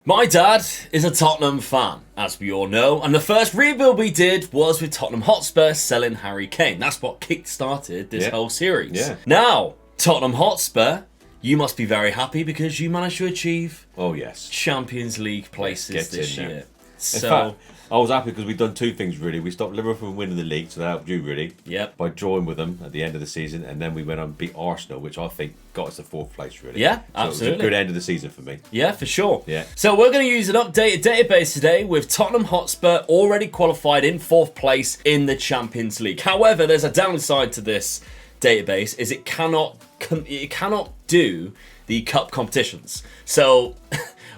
My dad is a Tottenham fan, as we all know, and the first rebuild we did was with Tottenham Hotspur selling Harry Kane. That's what kick-started this whole series. Yeah. Now, Tottenham Hotspur, you must be very happy because you managed to achieve Champions League places this year. In fact, I was happy because we've done two things really. We stopped Liverpool from winning the league, so that helped you really. Yep. By drawing with them at the end of the season, and then we went on and beat Arsenal, which I think got us to fourth place really. Yeah, so absolutely. It was a good end of the season for me. Yeah, for sure. Yeah. So we're going to use an updated database today with Tottenham Hotspur already qualified in fourth place in the Champions League. However, there's a downside to this database, is it cannot do the cup competitions. So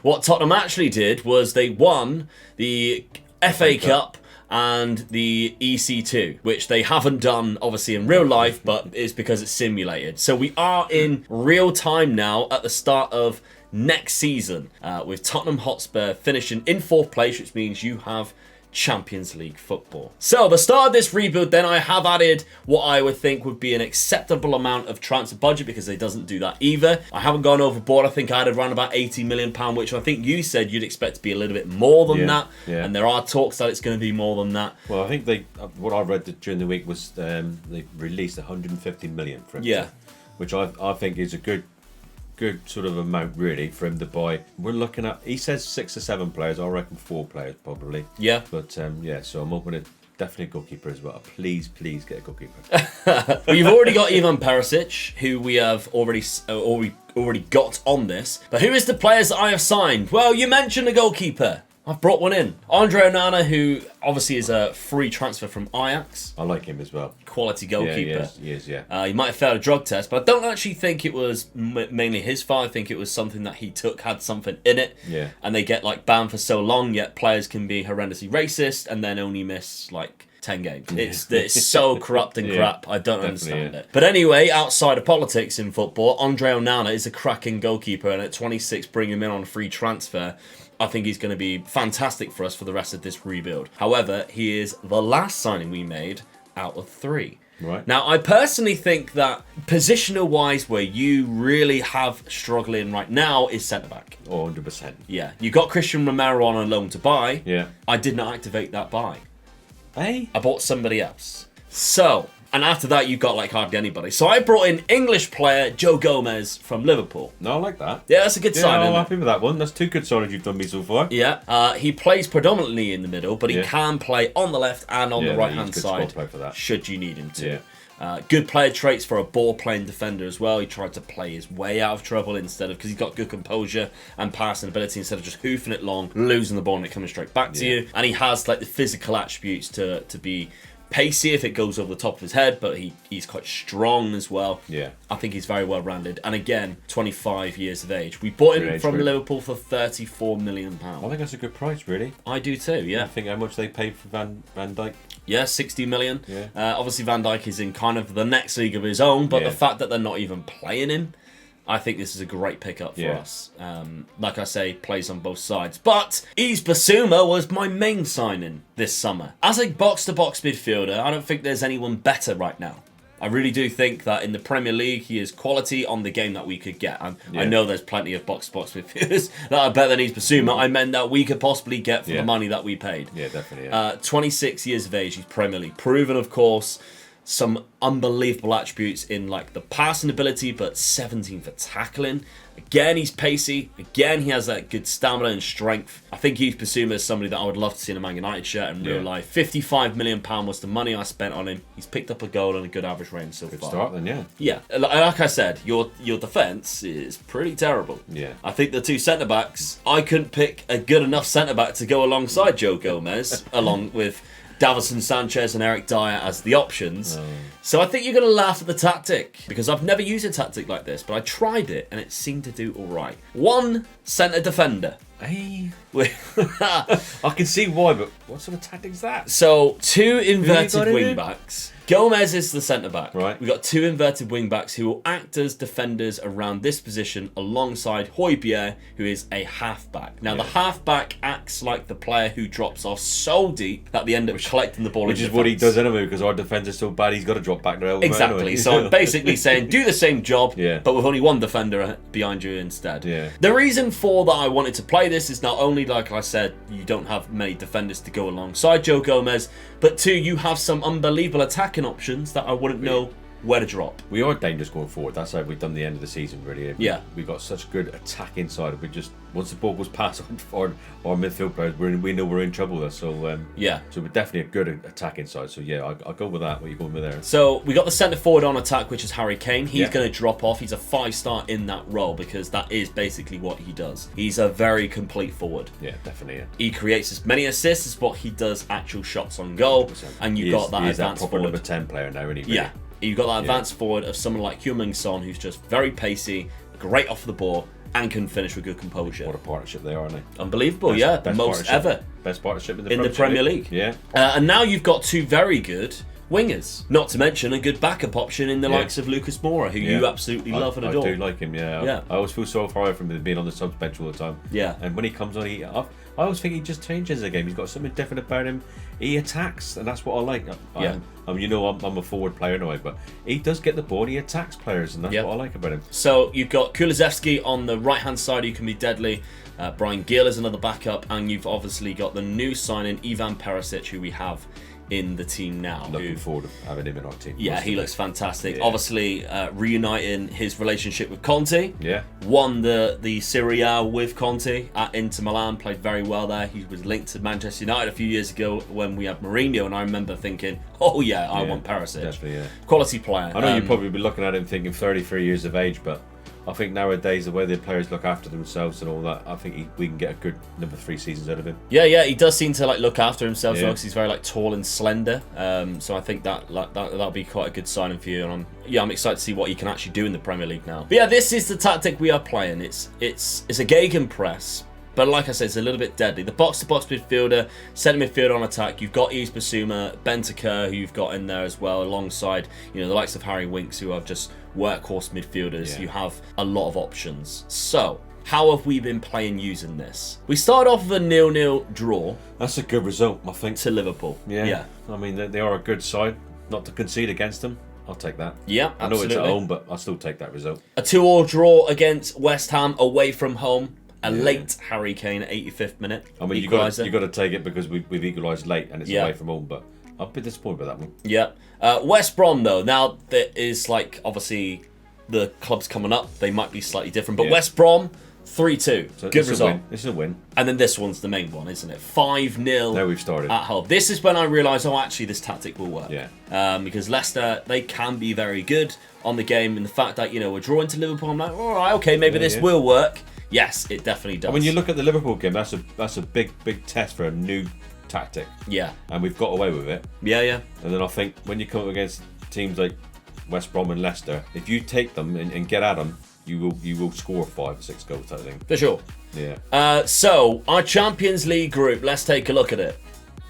what Tottenham actually did was they won the FA Cup and the EC2, which they haven't done obviously in real life, but it's because it's simulated. So we are in real time now at the start of next season with Tottenham Hotspur finishing in fourth place, which means you have Champions League football. So the start of this rebuild then, I have added what I would think would be an acceptable amount of transfer budget because it doesn't do that either. I haven't gone overboard. I think I had around about £80 million, which I think you said you'd expect to be a little bit more than that. Yeah. And there are talks that it's going to be more than that. Well, I think what I read during the week was they released 150 million for him. Yeah. Which I think is a good sort of amount really for him to buy. We're looking at, he says 6 or 7 players, I reckon 4 players probably. Yeah. But so I'm hoping it definitely a goalkeeper as well. Please get a goalkeeper. Well, you've already got Ivan Perisic, who we have already got on this. But who is the players that I have signed? Well, you mentioned a goalkeeper. I've brought one in. Andre Onana, who obviously is a free transfer from Ajax. I like him as well. Quality goalkeeper. Yeah, he is. He might have failed a drug test, but I don't actually think it was mainly his fault. I think it was something that he took, had something in it. Yeah. And they get banned for so long, yet players can be horrendously racist and then only miss 10 games. It's so corrupt and crap. I don't understand it. But anyway, outside of politics in football, Andre Onana is a cracking goalkeeper, and at 26, bring him in on a free transfer. I think he's going to be fantastic for us for the rest of this rebuild. However, he is the last signing we made out of 3. Right. Now, I personally think that positional-wise, where you really have struggling right now is centre-back. Oh, 100%. Yeah. You got Christian Romero on a loan to buy. Yeah. I did not activate that buy. Hey? I bought somebody else. So, and after that, you got hardly anybody. So I brought in English player Joe Gomez from Liverpool. No, I like that. Yeah, that's a good sign. I'm happy with that one. That's 2 good signings you've done me so far. Yeah, he plays predominantly in the middle, but he can play on the left and on the right-hand side should you need him to. Yeah. Good player traits for a ball-playing defender as well. He tried to play his way out of trouble because he's got good composure and passing ability instead of just hoofing it long, losing the ball and it coming straight back to you. And he has the physical attributes to be pacey if it goes over the top of his head, but he's quite strong as well. Yeah. I think he's very well rounded. And again, 25 years of age. We bought him from Liverpool for £34 million. I think that's a good price, really. I do too, yeah. I think how much they paid for Van Dijk? Yeah, 60 million. Yeah. Obviously, Van Dijk is in kind of the next league of his own, but the fact that they're not even playing him, I think this is a great pickup for us. Like I say, plays on both sides. But Yves Bissouma was my main signing this summer. As a box-to-box midfielder, I don't think there's anyone better right now. I really do think that in the Premier League, he is quality on the game that we could get. I know there's plenty of box-to-box midfielders that are better than Yves Bissouma. I meant that we could possibly get for the money that we paid. Yeah, definitely. 26 years of age, he's Premier League proven, of course. Some unbelievable attributes in the passing ability, but 17 for tackling. Again, he's pacey. Again, he has that good stamina and strength. I think Yves Bissouma is somebody that I would love to see in a Man United shirt in real life. £55 million was the money I spent on him. He's picked up a goal and a good average range so far. Good start then, yeah. Yeah, like I said, your defence is pretty terrible. Yeah. I think the 2 centre-backs, I couldn't pick a good enough centre-back to go alongside Joe Gomez, along with Davison Sanchez and Eric Dyer as the options. So I think you're going to laugh at the tactic, because I've never used a tactic like this, but I tried it and it seemed to do all right. 1 centre defender. Hey. I can see why, but what sort of tactic is that? So 2 inverted wing backs. Gomez is the centre-back. Right. We've got two inverted wing-backs who will act as defenders around this position alongside Højbjerg, who is a half-back. Now, the half-back acts like the player who drops off so deep that they end up collecting the ball Which in is what he defence. does anyway, because our defence is so bad, he's got to drop back there. Exactly. Anyway. So I'm basically saying do the same job, Yeah. but with only one defender behind you instead. Yeah. The reason for that I wanted to play this is not only, like I said, you don't have many defenders to go alongside Joe Gomez, but two, you have some unbelievable attacking options that I wouldn't know where to drop. We are dangerous going forward. That's how we've done the end of the season, really. Yeah. We've got such good attack inside. We just, once the ball goes past our midfield players, we know we're in trouble there. So, Yeah. So we're definitely a good attack inside. So, yeah, I'll go with that. What are you going with there? So we got the centre forward on attack, which is Harry Kane. He's Yeah. going to drop off. He's a 5-star in that role because that is basically what he does. He's a very complete forward. Yeah, definitely. Yeah. He creates as many assists as what he does actual shots on goal, and you've got that He's that advanced proper forward. number 10 player now, isn't he? Really? Yeah, you've got that advanced forward of someone like Heung-min Son, who's just very pacey, great off the ball, and can finish with good composure. What a partnership they are, aren't they? Unbelievable, Best most partnership. ever Best partnership in the Premier League. Yeah. And now you've got two very good wingers, not to mention a good backup option in the likes of Lucas Moura, who you absolutely love and adore. I do like him, yeah. Yeah. I always feel so sorry for him being on the subs bench all the time. Yeah. And when he comes on, I always think he just changes the game. He's got something different about him. He attacks, and that's what I like. I'm a forward player anyway, but he does get the ball. He attacks players, and that's what I like about him. So you've got Kulusevski on the right-hand side, who can be deadly. Brian Gill is another backup, and you've obviously got the new signing, Ivan Perisic, who we have in the team now. Looking forward to having him in our team. Yeah, he looks fantastic. Yeah. Obviously, reuniting his relationship with Conte. Yeah. Won the Serie A with Conte at Inter Milan, played very well there. He was linked to Manchester United a few years ago when we had Mourinho, and I remember thinking, oh yeah, I want Perisic. Definitely, yeah. Quality player. I know you'd probably be looking at him thinking 33 years of age, but I think nowadays the way the players look after themselves and all that, I think we can get a good number 3 seasons out of him. Yeah, he does seem to look after himself Yeah. because he's very tall and slender. So I think that'll be quite a good signing for you. And I'm excited to see what he can actually do in the Premier League now. But yeah, this is the tactic we are playing. It's a Gegenpress. But like I said, it's a little bit deadly. The box-to-box midfielder, centre midfielder on attack. You've got Yves Bissouma, Bentancur, who you've got in there as well, alongside the likes of Harry Winks, who are just workhorse midfielders. Yeah. You have a lot of options. So, how have we been playing using this? We started off with a 0-0 draw That's a good result, I think. to Liverpool. Yeah. I mean, they are a good side. Not to concede against them, I'll take that. Yeah, I know absolutely. it's at home, but I'll still take that result. A 2-2 draw against West Ham away from home. A late Harry Kane at 85th minute. I mean, you got to take it because we've equalised late and it's away from home, but I'll be disappointed by that one. Yeah. West Brom, though, now there is obviously the clubs coming up, they might be slightly different, but West Brom, 3-2. So Good result. This is a win. And then this one's the main one, isn't it? 5-0 Now we've started. at home. This is when I realised, actually, this tactic will work. Yeah. Because Leicester, they can be very good on the game, and the fact that, we're drawing to Liverpool, I'm like, all right, okay, maybe this will work. Yes, it definitely does. When you look at the Liverpool game, that's a big test for a new tactic. Yeah. And we've got away with it. Yeah. And then I think when you come up against teams like West Brom and Leicester, if you take them and get at them, you will score 5 or 6 goals, I think. For sure. Yeah. So, our Champions League group, let's take a look at it.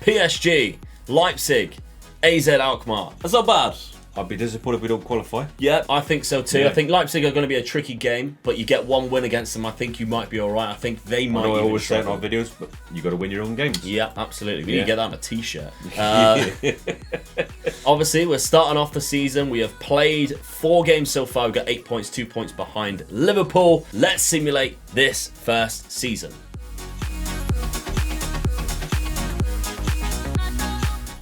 PSG, Leipzig, AZ Alkmaar. That's not bad. I'd be disappointed if we don't qualify. Yeah, I think so too. Yeah. I think Leipzig are going to be a tricky game, but you get one win against them, I think you might be alright. I think they might I know I even always say it in struggle. our videos, but you got to win your own games. Yeah, absolutely. We need to get that on a t-shirt. Yeah. Obviously, we're starting off the season. We have played 4 games so far. We've got 8 points, 2 points behind Liverpool. Let's simulate this first season.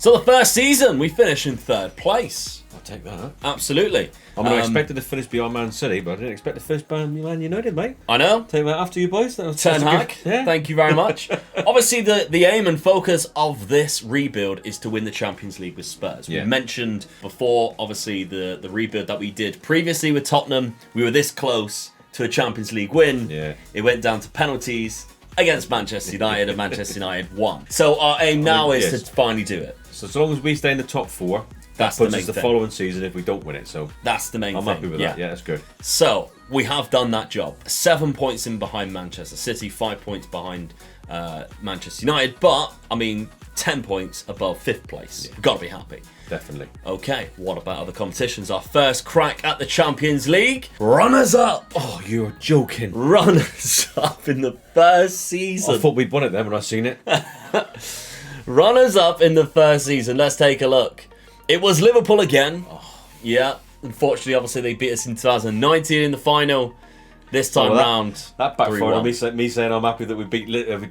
So the first season, we finish in 3rd place. I'll take that. Absolutely. I mean, I expected to finish behind Man City, but I didn't expect to finish behind Man United, mate. I know. Take that after you boys. That was Ten Hag, yeah. thank you very much. Obviously, the aim and focus of this rebuild is to win the Champions League with Spurs. We mentioned before, obviously, the rebuild that we did previously with Tottenham. We were this close to a Champions League win. Yeah. It went down to penalties against Manchester United, and Manchester United won. So our aim now is to finally do it. So as long as we stay in the top 4, That's that puts the main us the thing. following season if we don't win it. So That's the main I'm thing. happy with that. Yeah, that's good. So, we have done that job. 7 points in behind Manchester City, 5 points behind Manchester United, but I mean 10 points above 5th place. We've got to be happy. Definitely. Okay, what about other competitions? Our first crack at the Champions League. Runners up. Oh, you're joking. Runners up in the first season. I thought we'd won it then when I seen it. Runners up in the first season. Let's take a look. It was Liverpool again. Yeah. Unfortunately, obviously, they beat us in 2019 in the final. This time round, that backfired on me saying I'm happy that we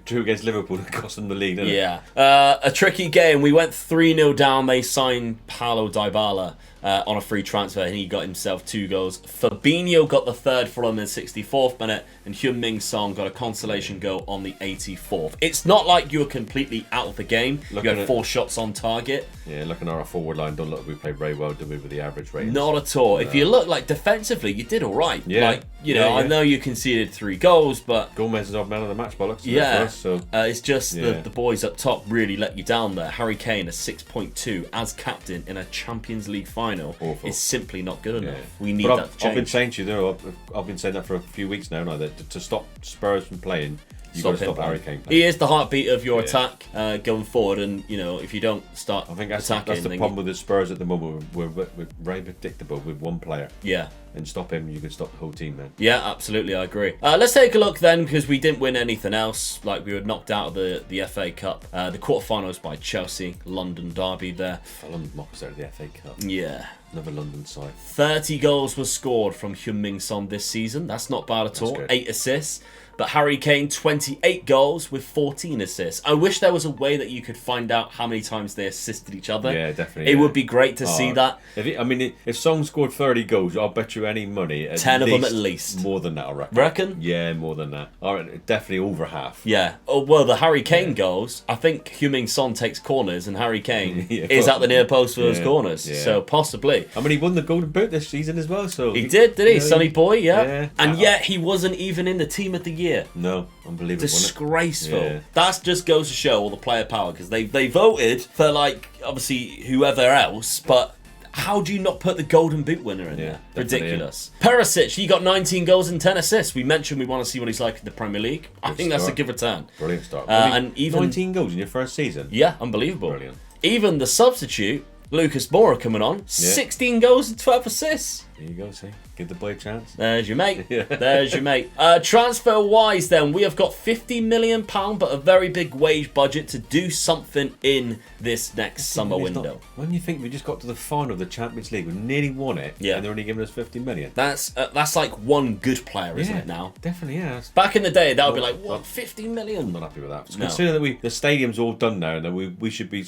drew against Liverpool and cost them the lead, didn't it? Yeah. A tricky game. We went 3-0 down. They signed Paulo Dybala on a free transfer, and he got himself 2 goals. Fabinho got the third for him in the 64th minute, and Heung-min Son got a consolation goal on the 84th. It's not like you were completely out of the game. You had 4 shots on target. Yeah, looking at our forward line, don't look we played very well, did we, with the average rating? Not at all. No. If you look like defensively, you did all right. Yeah. Like, I know you conceded 3 goals, but Gomez is our man of the match, bollocks. Yeah. Us, so. It's just the boys up top really let you down there. Harry Kane, a 6.2 as captain in a Champions League final. Awful. Is simply not good enough. Yeah. We need that to change. I've been saying to you, I've been saying that for a few weeks now, that to stop Spurs from playing, you've got to stop Harry Kane playing. He is the heartbeat of your attack going forward, and if you don't start I think attacking, that's the problem with the Spurs at the moment. We're very predictable with one player. Yeah. And stop him, you can stop the whole team then. Yeah, absolutely, I agree. Let's take a look then, because we didn't win anything else. Like, we were knocked out of the FA Cup. The quarterfinals by Chelsea, London derby there. Fulham knocked us out of the FA Cup. Yeah. Another London side. 30 goals were scored from Heung-min Son this season. That's not bad at all. Good. 8 assists. But Harry Kane, 28 goals with 14 assists. I wish there was a way that you could find out how many times they assisted each other. Yeah, definitely. It would be great to see that. If Son scored 30 goals, I'll bet you any money. 10 of them at least. More than that, I reckon. Reckon? Yeah, more than that. All right, definitely over half. Yeah. Oh, well, the Harry Kane goals, I think Heung-min Son takes corners and Harry Kane is at the near post for those corners. Yeah. So possibly. I mean, he won the Golden Boot this season as well. So he did he? Sonny Boy, yeah. And yet he wasn't even in the team of the year. No. Unbelievable. Disgraceful. Yeah. That just goes to show all the player power, because they voted for, obviously whoever else, but how do you not put the Golden Boot winner in there? Ridiculous. Yeah. Perisic, he got 19 goals and 10 assists. We mentioned we want to see what he's like in the Premier League. I think that's a good return. Brilliant start. And even 19 goals in your first season. Yeah, unbelievable. Brilliant. Even the substitute, Lucas Moura, coming on, 16 goals and 12 assists. There you go, see. Give the boy a chance. There's your mate. There's your mate. Transfer-wise, then, we have got £50 million, but a very big wage budget to do something in this next summer window. When you think we just got to the final of the Champions League, we nearly won it, and they're only giving us 50 million. That's like one good player, isn't it, now? Definitely, yeah. Back in the day, that would be like, what, 50 million? I'm not happy with that. Considering that the stadium's all done now, and that we should be,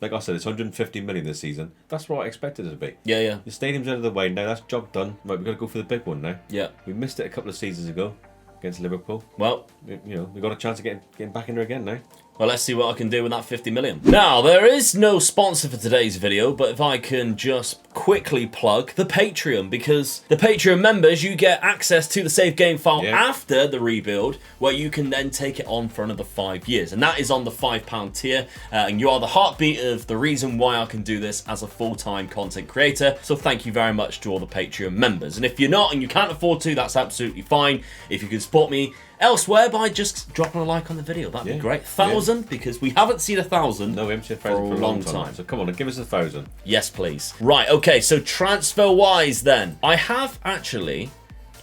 like I said, it's 150 million this season. That's what I expected it to be. Yeah. The stadium's out of the way now. That's job done. Right, we've got to go for the big one now. Yeah. We missed it a couple of seasons ago against Liverpool. Well, we've got a chance of getting back in there again now. Well, let's see what I can do with that 50 million. Now, there is no sponsor for today's video, but if I can just quickly plug the Patreon, because the Patreon members, you get access to the save game file after the rebuild, where you can then take it on for another 5 years. And that is on the £5 tier. And you are the heartbeat of the reason why I can do this as a full-time content creator. So thank you very much to all the Patreon members. And if you're not and you can't afford to, that's absolutely fine. If you can support me elsewhere by just dropping a like on the video, that'd be great. 1,000, because we haven't seen 1,000 for a long time. So come on, give us 1,000. Yes, please. Right, okay, so transfer-wise then, I have actually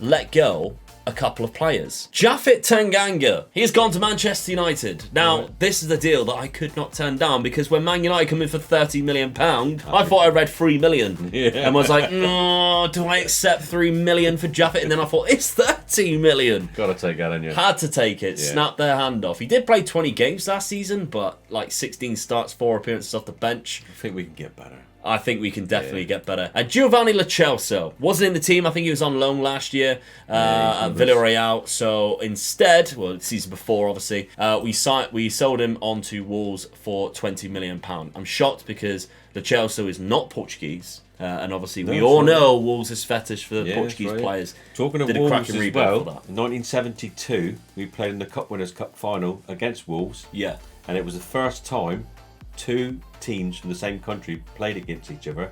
let go a couple of players. Japhet Tanganga, he's gone to Manchester United. Now, this is the deal that I could not turn down, because when Man United come in for £30 million, I thought I read 3 million. And was like, no, do I accept 3 million for Japhet? And then I thought, it's 30 million. Gotta take that, haven't you? Had to take it. Snapped their hand off. He did play 20 games last season, but like 16 starts, 4 appearances off the bench. I think we can get better. I think we can definitely get better. Giovanni Lo Celso wasn't in the team. I think he was on loan last year at Villarreal. So instead, well, the season before, obviously, we sold him on to Wolves for £20 million. I'm shocked because Lo Celso is not Portuguese. And obviously, we all know Wolves' fetish for Portuguese players. Talking of Wolves as well, in 1972, we played in the Cup Winners' Cup final against Wolves. Yeah. And it was the first time 2 teams from the same country played against each other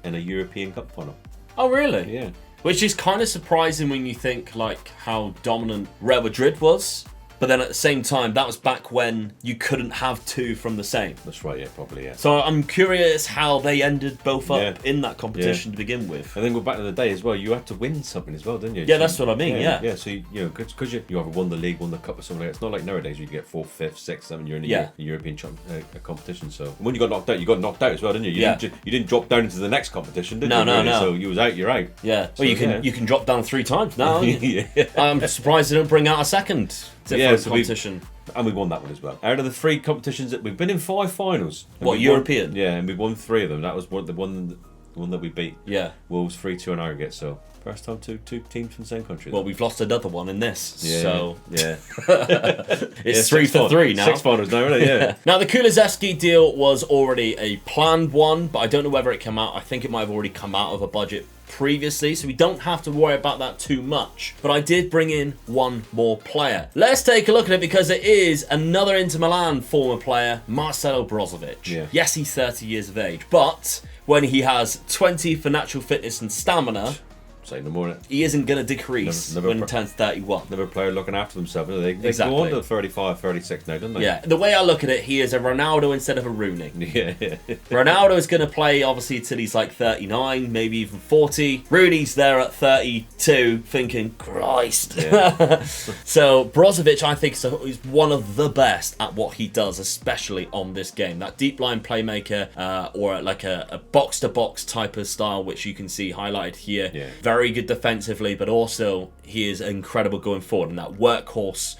in a European Cup final. Oh, really? Yeah. Which is kind of surprising when you think like how dominant Real Madrid was. But then at the same time, that was back when you couldn't have two from the same. That's right, yeah, probably, yeah. So I'm curious how they ended both up in that competition to begin with. And then we're back in the day as well, you had to win something as well, didn't you? Yeah, that's what I mean, yeah. Yeah, so, because you either won the league, won the cup or something like that. It's not like nowadays you get 4th, 5th, 6th, 7th, you're in a European competition. So when you got knocked out as well, didn't you? You didn't drop down into the next competition, did you? No. So you was out, you're out. Yeah, well, you can drop down 3 times now. Yeah. I'm surprised they don't bring out a second competition. And we won that one as well. Out of the 3 competitions that we've been in 5 finals. European? Yeah, and we won 3 of them. That was the one that we beat. Yeah. Wolves 3-2 in aggregate. So first time two teams from the same country. Well, we've lost another one in this. Yeah, so yeah. It's 3 for 3 now. 6 finals now, isn't it? Yeah. Now the Kulusevski deal was already a planned one, but I don't know whether it came out. I think it might have already come out of a budget previously, so we don't have to worry about that too much. But I did bring in one more player. Let's take a look at it because it is another Inter Milan former player, Marcelo Brozovich. Yeah. Yes, he's 30 years of age, but when he has 20 for natural fitness and stamina, Say no more. he isn't going to decrease when he turns 31. Another player looking after themselves. They Exactly. go on to 35, 36 now, don't they? Yeah, the way I look at it, he is a Ronaldo instead of a Rooney. Yeah. Ronaldo is going to play, obviously, till he's like 39, maybe even 40. Rooney's there at 32, thinking, Christ. Yeah. So, Brozovic, I think, is one of the best at what he does, especially on this game. That deep line playmaker, or like a box-to-box type of style, which you can see highlighted here. Yeah. Very good defensively, but also he is incredible going forward. And that workhorse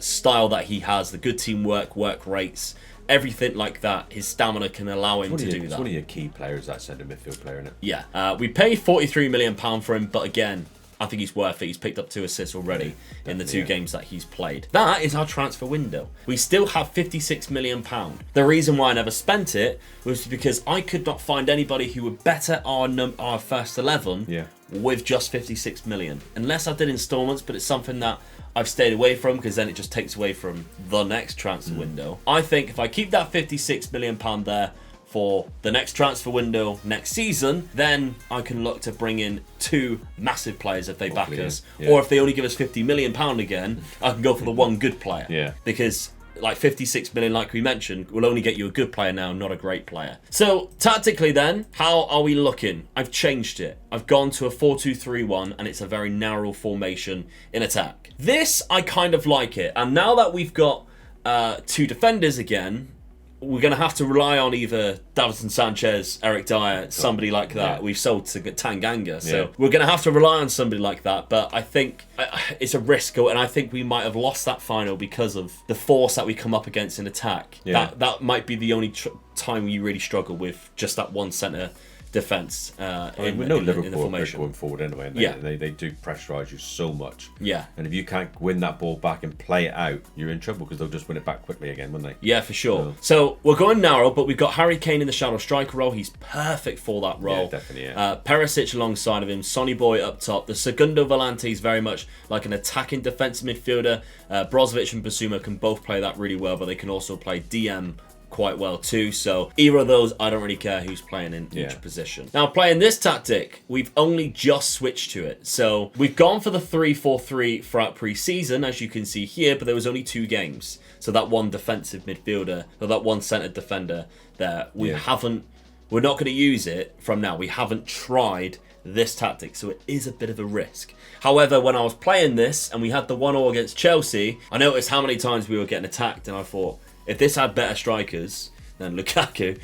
style that he has, the good teamwork, work rates, everything like that, his stamina can allow him to do that. It's one of your key players, that centre midfield player, isn't it? Yeah. We paid £43 million for him, but again, I think he's worth it. He's picked up 2 assists already in the 2 games that he's played. That is our transfer window. We still have £56 million. The reason why I never spent it was because I could not find anybody who would better our first 11 with just 56 million. Unless I did installments, but it's something that I've stayed away from because then it just takes away from the next transfer window. I think if I keep that £56 million there for the next transfer window next season, then I can look to bring in 2 massive players if they back us. Yeah. Or if they only give us £50 million again, I can go for the one good player. Yeah. Because like 56 million, like we mentioned, will only get you a good player now, not a great player. So tactically then, how are we looking? I've changed it. I've gone to a 4-2-3-1 and it's a very narrow formation in attack. This, I kind of like it. And now that we've got 2 defenders again, we're going to have to rely on either Davinson Sanchez, Eric Dyer, somebody like that. Yeah. We've sold to Tanganga, so we're going to have to rely on somebody like that. But I think it's a risk, and I think we might have lost that final because of the force that we come up against in attack. Yeah. That might be the only time you really struggle with just that one centre defence we know Liverpool in the formation. Going forward anyway. They do pressurise you so much. Yeah. And if you can't win that ball back and play it out, you're in trouble because they'll just win it back quickly again, won't they? Yeah, for sure. So we're going narrow, but we've got Harry Kane in the shadow striker role. He's perfect for that role. Yeah, definitely, yeah. Perisic alongside of him, Sonny Boy up top. The Segundo Volante is very much like an attacking defensive midfielder. Brozovic and Basuma can both play that really well, but they can also play DM quite well too. So either of those, I don't really care who's playing in each position. Now, playing this tactic, we've only just switched to it. So we've gone for the 3-4-3 throughout pre-season, as you can see here, but there was only 2 games. So that one defensive midfielder, or that one centre defender there, we're not going to use it from now. We haven't tried this tactic, so it is a bit of a risk. However, when I was playing this and we had the 1-0 against Chelsea, I noticed how many times we were getting attacked, and I thought, if this had better strikers than Lukaku,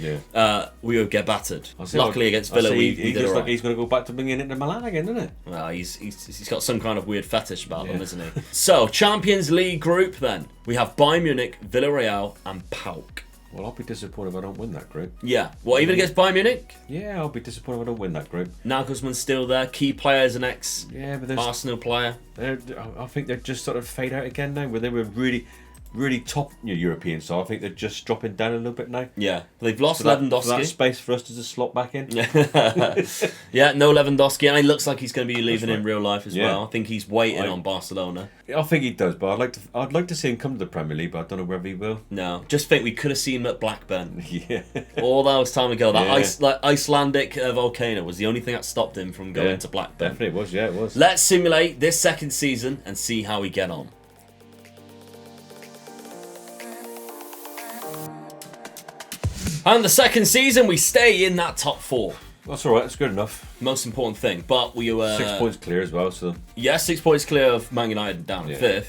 we would get battered. Luckily against Villa, we did all right. He's going to go back to bringing Inter Milan again, isn't it? Well, he's got some kind of weird fetish about them, isn't he? So, Champions League group then. We have Bayern Munich, Villarreal and PAOK. Well, I'll be disappointed if I don't win that group. Yeah. What, even against Bayern Munich? Yeah, I'll be disappointed if I don't win that group. Nagelsmann's still there. Key players, an ex-Arsenal player. I think they just sort of fade out again now, where they were really... really top European side. I think they're just dropping down a little bit now. Yeah, they've lost For Lewandowski. that space for us to just slot back in. Yeah, no Lewandowski, and he looks like he's going to be leaving right. in real life as Yeah. well. I think he's waiting on Barcelona. I think he does, but I'd like to see him come to the Premier League, but I don't know whether he will. No, just think we could have seen him at Blackburn. Yeah. All those time ago, that Yeah. Icelandic volcano was the only thing that stopped him from going to Blackburn. Definitely was, yeah, it was. Let's simulate this second season and see how we get on. And the second season, we stay in that top 4. That's alright, that's good enough. Most important thing. But we were... 6 points clear as well, so... Yeah, 6 points clear of Man United down in 5th.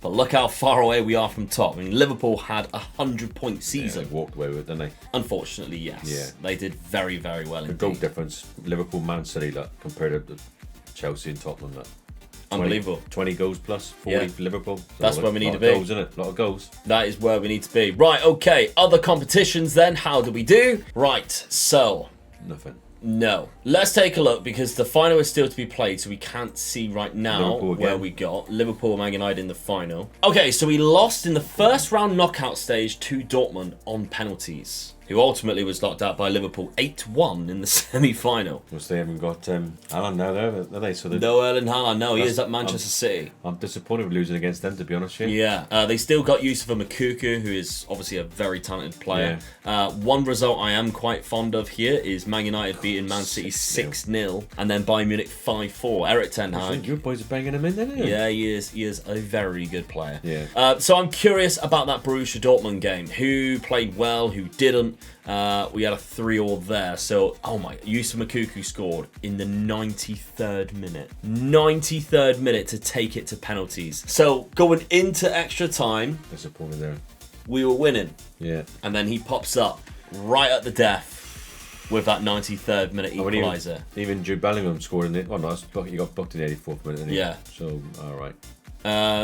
But look how far away we are from top. I mean, Liverpool had a 100-point season. Yeah, they walked away with it, didn't they? Unfortunately, yes. Yeah. They did very, very well The indeed. goal difference, Liverpool, Man City, compared to Chelsea and Tottenham, 20, Unbelievable. 20 goals plus, 40 for Liverpool. So That's where we need to be. A lot of goals, isn't it? A lot of goals. That is where we need to be. Right, okay. Other competitions then. How do we do? Right, so... Nothing. No. Let's take a look because the final is still to be played, so we can't see right now where we got. Liverpool, Man United in the final. Okay, so we lost in the first round knockout stage to Dortmund on penalties, who ultimately was knocked out by Liverpool 8-1 in the semi-final. Because they haven't got Alan now, there, are they? So No Erling Haaland, no, he is at Manchester City. I'm disappointed with losing against them, to be honest with you. Yeah, they still got Yusufa Makuku, who is obviously a very talented player. One result I am quite fond of here is Man United beating Man City 6-0 and then Bayern Munich 5-4. Eric Ten Hag. Your boys are banging him in, didn't you? Yeah, he is a very good player. Yeah. So I'm curious about that Borussia Dortmund game. Who played well, who didn't? We had a 3-3 there. So, Yusufa Makuku scored in the 93rd minute. 93rd minute to take it to penalties. So, going into extra time, Disappointed there. we were winning. Yeah. And then he pops up right at the death with that 93rd minute equaliser. Even Jude Bellingham scored in it. Oh, no, he got booked in the 84th minute, didn't he? Yeah. So, alright.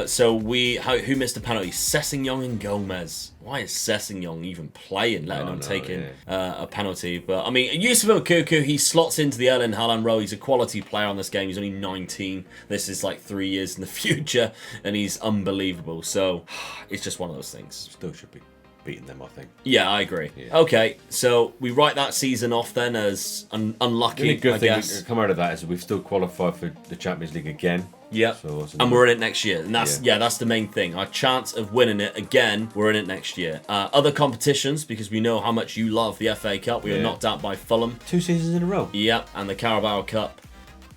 So who missed the penalty? Sessegnon and Gomez. Why is Sessegnon even playing, let alone taking a penalty? But I mean, Yusufa Makuku, he slots into the Erling Haaland role. He's a quality player on this game. He's only 19. This is like 3 years in the future, and he's unbelievable. So it's just one of those things. Still should be beating them, I think. Yeah, I agree. Yeah. Okay, so we write that season off then as unlucky. The only good I thing guess. that come out of that is we've still qualified for the Champions League again. Yeah, so and we're in it next year, and that's the main thing. Our chance of winning it again, we're in it next year. Other competitions, because we know how much you love the FA Cup. We were knocked out by Fulham. 2 seasons in a row. Yeah, and the Carabao Cup,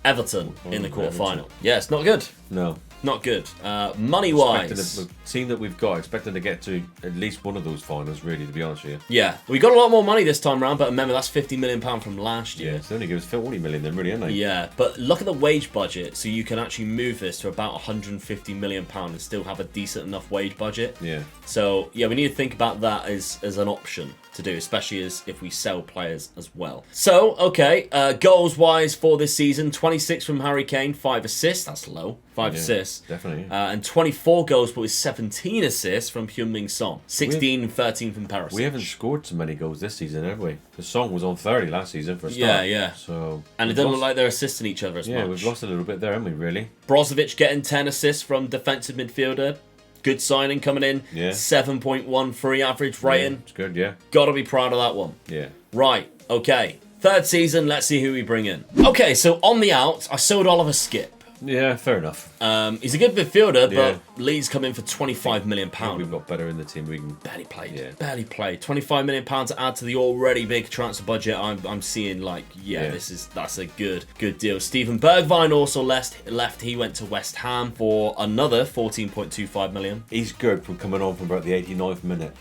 Everton in the quarterfinal. Yeah, it's not good. No. Not good. Money-wise. The team that we've got, expecting to get to at least one of those finals, really, to be honest with you. Yeah, we got a lot more money this time round, but remember, that's £50 million from last year. Yeah, so they only give us 40 million then, really, aren't they? Yeah, but look at the wage budget, so you can actually move this to about £150 million and still have a decent enough wage budget. Yeah. So, yeah, we need to think about that as an option to do, especially as if we sell players as well. So, okay, goals-wise for this season, 26 from Harry Kane, 5 assists, that's low. 5 assists. Definitely. And 24 goals, but with 17 assists from Heung-min Son. 16 and 13 from Perisic. We haven't scored so many goals this season, have we? The Song was on 30 last season for a start. Yeah. So, and it doesn't look like they're assisting each other as much. Yeah, we've lost a little bit there, haven't we, really? Brozovich getting 10 assists from defensive midfielder. Good signing coming in. Yeah. 7.1 free average rating. Yeah, it's good, yeah. Got to be proud of that one. Yeah. Right, okay. Third season, let's see who we bring in. Okay, so on the out, I sold Oliver Skip. Yeah, fair enough. He's a good midfielder, but Leeds come in for £25 million. We've got better in the team. We can barely played. Yeah. Barely played. £25 million to add to the already big transfer budget. I'm seeing that's a good deal. Steven Bergwijn also left. He went to West Ham for another £14.25 million. He's good from coming on from about the 89th minute.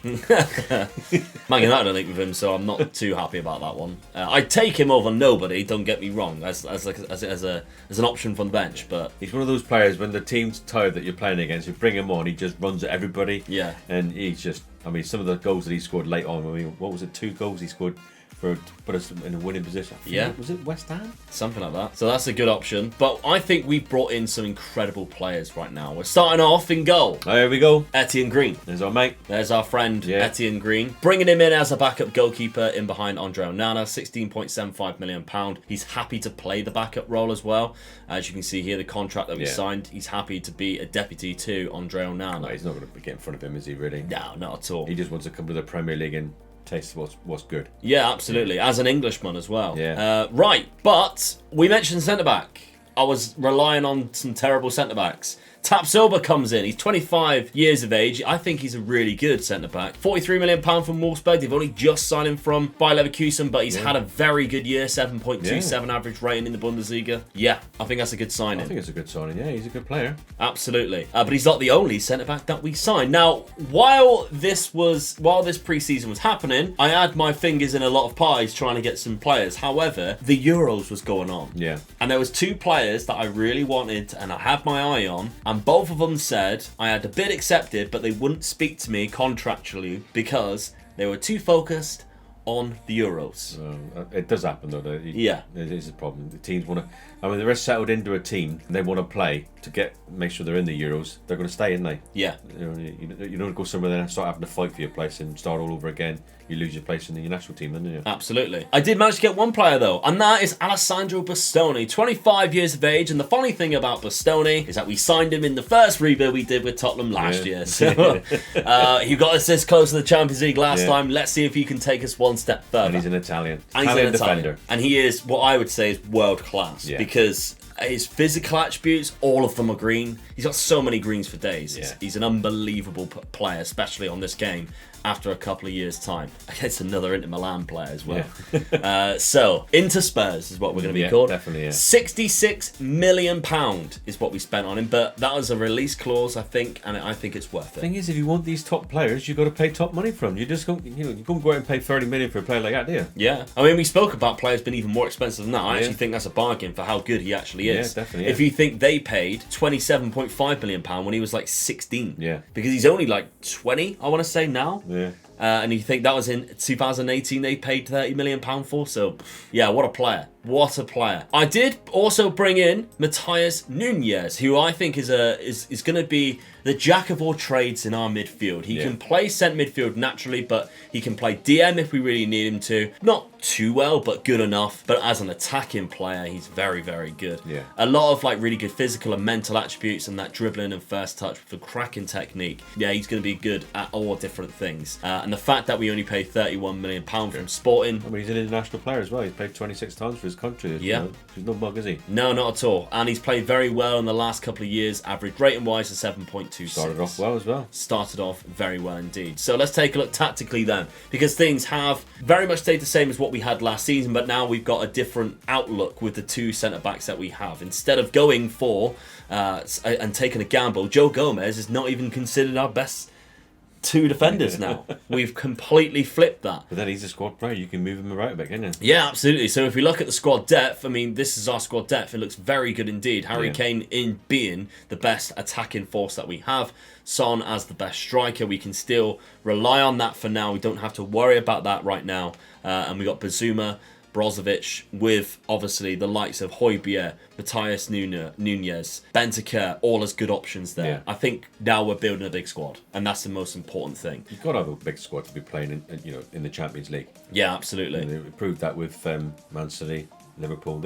Man United are linked with him, so I'm not too happy about that one. I'd take him over nobody. Don't get me wrong, as an option from the bench. But he's one of those players when the team's tired that you're playing against, you bring him on, he just runs at everybody. Yeah. And he's just, I mean, some of the goals that he scored late on, I mean, what was it, 2 goals he scored to put us in a winning position. Was it West Ham? Something like that. So that's a good option. But I think we've brought in some incredible players right now. We're starting off in goal. There we go. Etienne Green. There's our mate. There's our friend, Etienne Green. Bringing him in as a backup goalkeeper in behind Andre Onana, £16.75 million. He's happy to play the backup role as well. As you can see here, the contract that we signed, he's happy to be a deputy to Andre Onana. No, he's not going to get in front of him, is he, really? No, not at all. He just wants to come to the Premier League and taste what's good. Yeah, absolutely. As an Englishman as well. Yeah. Right, but we mentioned centre-back. I was relying on some terrible centre-backs. Tapsoba comes in. He's 25 years of age. I think he's a really good centre-back. £43 million from Wolfsburg. They've only just signed him from Bayer Leverkusen, but he's had a very good year. 7.27 average rating in the Bundesliga. Yeah, I think that's a good signing. I think it's a good signing. Yeah, he's a good player. Absolutely. But he's not the only centre-back that we signed. Now, while this pre-season was happening, I had my fingers in a lot of pies trying to get some players. However, the Euros was going on. Yeah. And there was two players that I really wanted and I had my eye on. And both of them said I had a bid accepted, but they wouldn't speak to me contractually because they were too focused on the Euros. It does happen though. Yeah. It is a problem. The teams want to... I mean, they're settled into a team and they want to play to make sure they're in the Euros. They're going to stay, aren't they? Yeah. You don't go somewhere then and start having to fight for your place and start all over again. You lose your place in the national team, don't you? Absolutely. I did manage to get one player though, and that is Alessandro Bustoni, 25 years of age. And the funny thing about Bustoni is that we signed him in the first rebuild we did with Tottenham last year. So he got us this close to the Champions League last time. Let's see if he can take us one step further. And he's an Italian. And he's an defender. And he is what I would say is world class because his physical attributes, all of them are green. He's got so many greens for days. Yeah. He's an unbelievable player, especially on this game after a couple of years' time. Against another Inter Milan player as well. Yeah. So, Inter Spurs is what we're going to be called. Definitely, yeah. £66 million is what we spent on him, but that was a release clause, I think, and I think it's worth it. The thing is, if you want these top players, you've got to pay top money for them. You just don't, you can't go out and pay 30 million for a player like that, do you? Yeah. I mean, we spoke about players being even more expensive than that. I actually think that's a bargain for how good he actually is. Yeah, definitely. If you think they paid £27.5 million when he was like 16. Yeah. Because he's only like 20, I want to say now. Yeah. And you think that was in 2018 they paid £30 million for? So, yeah, what a player. What a player. I did also bring in Matthias Nunez, who I think is going to be the jack of all trades in our midfield. He can play centre midfield naturally, but he can play DM if we really need him to. Not too well, but good enough. But as an attacking player, he's very, very good. Yeah. A lot of like really good physical and mental attributes and that dribbling and first touch with a cracking technique. Yeah, he's going to be good at all different things. And the fact that we only paid £31 million from Sporting. I mean, he's an international player as well. He's played 26 times for his country. Yeah. He's no mug, is he? No, not at all. And he's played very well in the last couple of years. Average rating-wise is 7.26. Started off well as well. Started off very well indeed. So let's take a look tactically then. Because things have very much stayed the same as what we had last season, but now we've got a different outlook with the two centre-backs that we have. Instead of going for and taking a gamble, Joe Gomez is not even considered our best two defenders now. We've completely flipped that. But then he's a squad player. You can move him right back, can't you? Yeah, absolutely. So if we look at the squad depth, I mean, this is our squad depth. It looks very good indeed. Harry Kane in being the best attacking force that we have. Son as the best striker. We can still rely on that for now. We don't have to worry about that right now. And we got Bazuma, Brozovich, with obviously the likes of Højbjerg, Matthias Nunez, Bentancur, all as good options there. Yeah. I think now we're building a big squad, and that's the most important thing. You've got to have a big squad to be playing in the Champions League. Yeah, absolutely. And they proved that with Man City, Liverpool.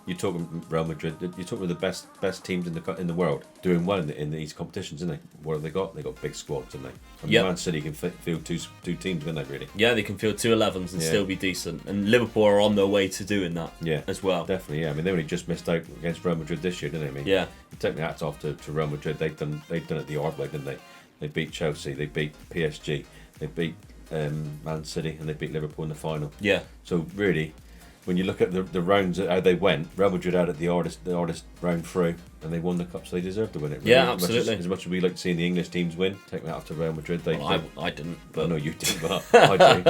You're talking Real Madrid. You're talking with the best teams in the world doing well in these competitions, isn't they? What have they got? They got big squads, haven't they? I mean, Man City can field two teams, can they? Really? Yeah, they can field two 11s and still be decent. And Liverpool are on their way to doing that. As well. Definitely. Yeah. I mean, they only just missed out against Real Madrid this year, didn't they? I mean, you take my hats off to Real Madrid. They've done it the hard way, didn't they? They beat Chelsea. They beat PSG. They beat Man City, and they beat Liverpool in the final. Yeah. So really, when you look at the rounds, how they went, Real Madrid had the hardest round through, and they won the cup, so they deserved to win it. Really. Yeah, absolutely. As much as we like seeing the English teams win, take that after Real Madrid. I didn't. But I know you did, but I do.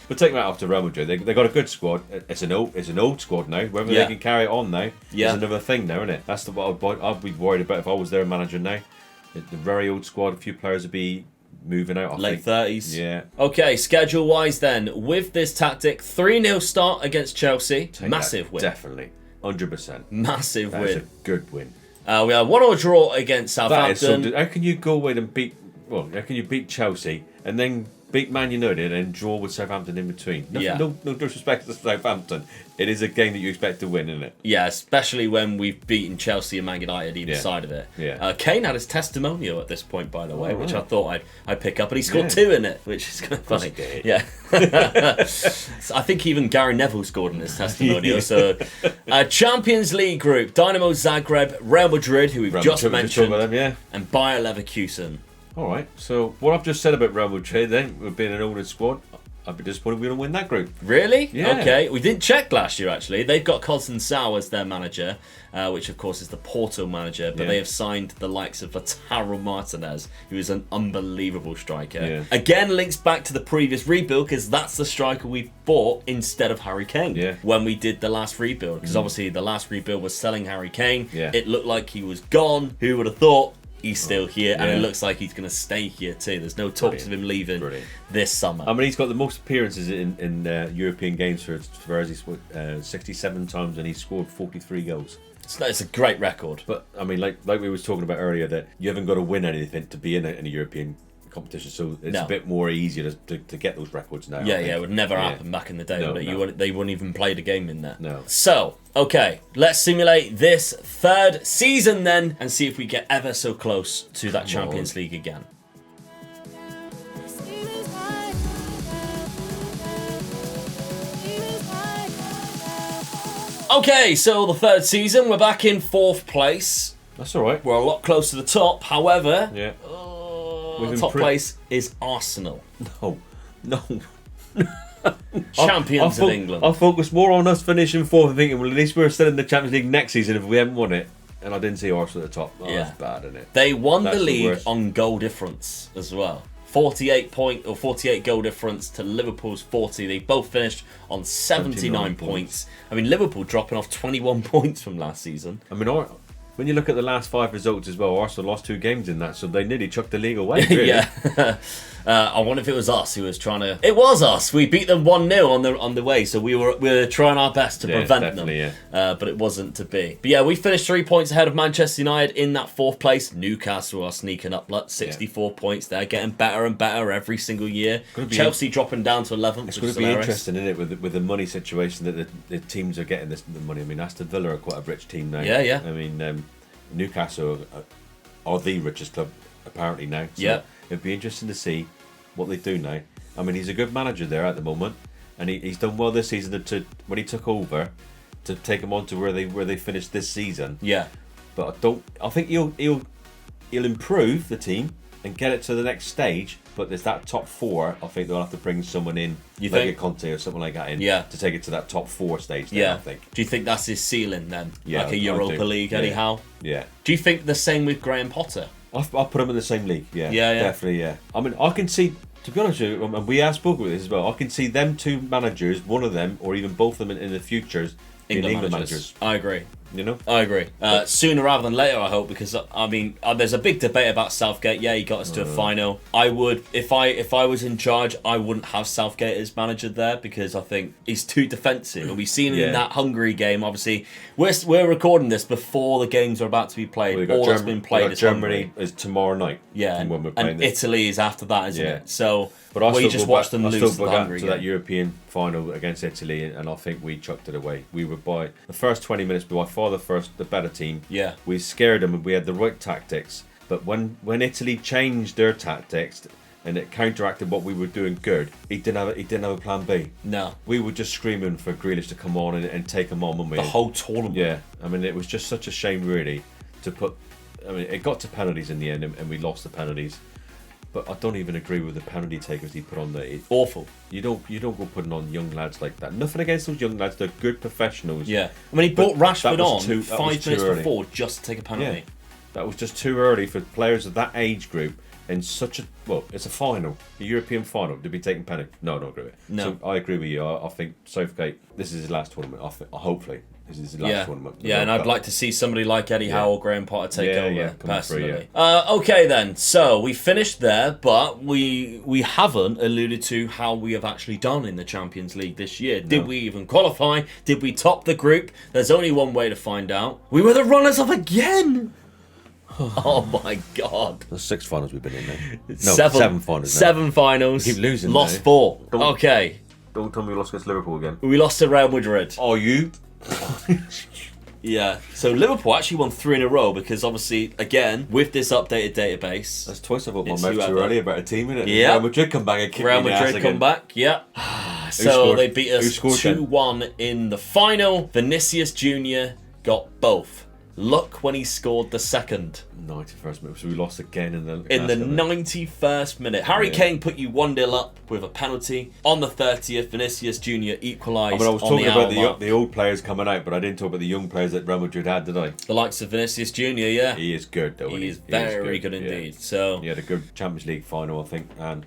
But take that after Real Madrid. They got a good squad. It's an old squad now. Whether they can carry it on now is another thing now, isn't it? That's what I'd be worried about if I was their manager now. The very old squad, a few players would be moving out. I Late think. 30s. Yeah. Okay, schedule-wise then, with this tactic, 3-0 start against Chelsea. Take Massive that, win. Definitely. 100%. Massive That is a win. good win. We had 1-1 draw against That is Southampton. something. How can you go away and beat? Well, how can you beat Chelsea and then beat Man United and draw with Southampton in between? No disrespect to Southampton. It is a game that you expect to win, isn't it? Yeah, especially when we've beaten Chelsea and Man United either side of it. Yeah. Kane had his testimonial at this point, by the way, which I right. thought I'd pick up, and he scored 2 in it, which is kind of funny. Yeah. So I think even Gary Neville scored in his testimonial. So, Champions League group: Dynamo Zagreb, Real Madrid, who we've just mentioned, and Bayer Leverkusen. All right. So what I've just said about Real Madrid, then, with being an older squad, I'd be disappointed we don't win that group. Really? Yeah. Okay. We didn't check last year, actually. They've got Consensau as their manager, which, of course, is the Porto manager. But they have signed the likes of Lautaro Martinez, who is an unbelievable striker. Yeah. Again, links back to the previous rebuild, because that's the striker we bought instead of Harry Kane when we did the last rebuild. Because, obviously, the last rebuild was selling Harry Kane. Yeah. It looked like he was gone. Who would have thought? He's still here, and it looks like he's going to stay here too. There's no talks of him leaving this summer. I mean, he's got the most appearances in European games for Spurs. He's 67 times, and he's scored 43 goals. So it's a great record. But I mean, like we was talking about earlier, that you haven't got to win anything to be in a European competition, so it's a bit more easier to get those records now. Yeah, it would never happen back in the day. They wouldn't even play the game in there. No. So, okay, let's simulate this third season then, and see if we get ever so close to that Champions League again. Okay, so the third season, we're back in 4th place. That's all right. We're a lot closer to the top. However, top place is Arsenal. No. Champions of England. I'll focus more on us finishing 4th and thinking, well, at least we're still in the Champions League next season if we haven't won it. And I didn't see Arsenal at the top. That's bad, isn't it? They won the league on goal difference as well. 48 goal difference to Liverpool's 40. They both finished on 79 points. I mean, Liverpool dropping off 21 points from last season. I mean, when you look at the last 5 results as well, Arsenal lost 2 games in that, so they nearly chucked the league away. Really. Yeah. I wonder if it was us who was trying to. It was us. We beat them 1-0 on the way, so we were trying our best to prevent them. But it wasn't to be. But yeah, we finished 3 points ahead of Manchester United in that 4th place. Newcastle are sneaking up, 64 points. They're getting better and better every single year. Chelsea dropping down to 11th. It's going to be interesting, isn't it, with the money situation that the teams are getting the money. I mean, Aston Villa are quite a rich team now. Yeah. I mean, Newcastle are the richest club apparently now. So it'd be interesting to see what they do now. I mean, he's a good manager there at the moment, and he's done well this season when he took over to take them on to where they finished this season. Yeah, but I think he'll improve the team and get it to the next stage. But there's that top 4. I think they'll have to bring someone in, like a Conte or something like that, to take it to that top 4 stage. There, I think. Do you think that's his ceiling then? Yeah, like a Europa League, anyhow. Yeah. Do you think the same with Graham Potter? I'll put him in the same league. Yeah. Definitely. Yeah. I mean, I can see. To be honest with you, and we have spoken with this as well, I can see them 2 managers, one of them, or even both of them in the futures, being England managers. I agree. You know? I agree. Sooner rather than later, I hope, because I mean, there's a big debate about Southgate. Yeah, he got us to a final. I would, if I was in charge, I wouldn't have Southgate as manager there, because I think he's too defensive. And we've seen in that Hungary game. Obviously, we're recording this before the games are about to be played. All that's been played is Germany is tomorrow night. Yeah, when we're playing and this. Italy is after that, isn't it? So. But we just watched them lose to the Hungary game. That European final against Italy, and I think we chucked it away. We were by the first 20 minutes by far the better team. Yeah, we scared them, and we had the right tactics. But when Italy changed their tactics and it counteracted what we were doing good, he didn't have a plan B. No, we were just screaming for Grealish to come on and take him on, the whole tournament. Yeah, I mean, it was just such a shame, really, to put. I mean, it got to penalties in the end, and we lost the penalties. But I don't even agree with the penalty takers he put on there. Awful. You don't go putting on young lads like that. Nothing against those young lads; they're good professionals. Yeah, I mean, he brought Rashford on 5 minutes before just to take a penalty. Yeah. That was just too early for players of that age group in such a it's a final, a European final, to be taking penalty. No, I don't agree with it. No. So I agree with you. I think Southgate, this is his last tournament. Hopefully, this is his last tournament. Yeah, and I'd like to see somebody like Eddie Howe or Graham Potter take over, personally. Okay then, so we finished there, but we haven't alluded to how we have actually done in the Champions League this year. Did we even qualify? Did we top the group? There's only one way to find out. We were the runners-up again! Oh my god. The 6 finals we've been in there. No, 7 finals. 7 finals. We keep losing. Lost 4. Okay. Don't tell me we lost against Liverpool again. We lost to Real Madrid. Oh, you? Yeah. So Liverpool actually won 3 in a row because obviously, again, with this updated database. That's twice I've got my mouth too early about a team, innit? Yeah. Real Madrid come back and kick Real me in the ass Madrid come again. back, yeah. So they beat us 2-1 in the final. Vinicius Jr. got both. Look when he scored the second. 91st minute, so we lost again in the 91st minute. Harry Kane put you 1-0 up with a penalty. On the 30th, Vinicius Jr. equalised. I was talking about the old players coming out, but I didn't talk about the young players that Real Madrid had, did I? The likes of Vinicius Jr., yeah. He is good, though. He is very good indeed. Yeah. So he had a good Champions League final, I think, and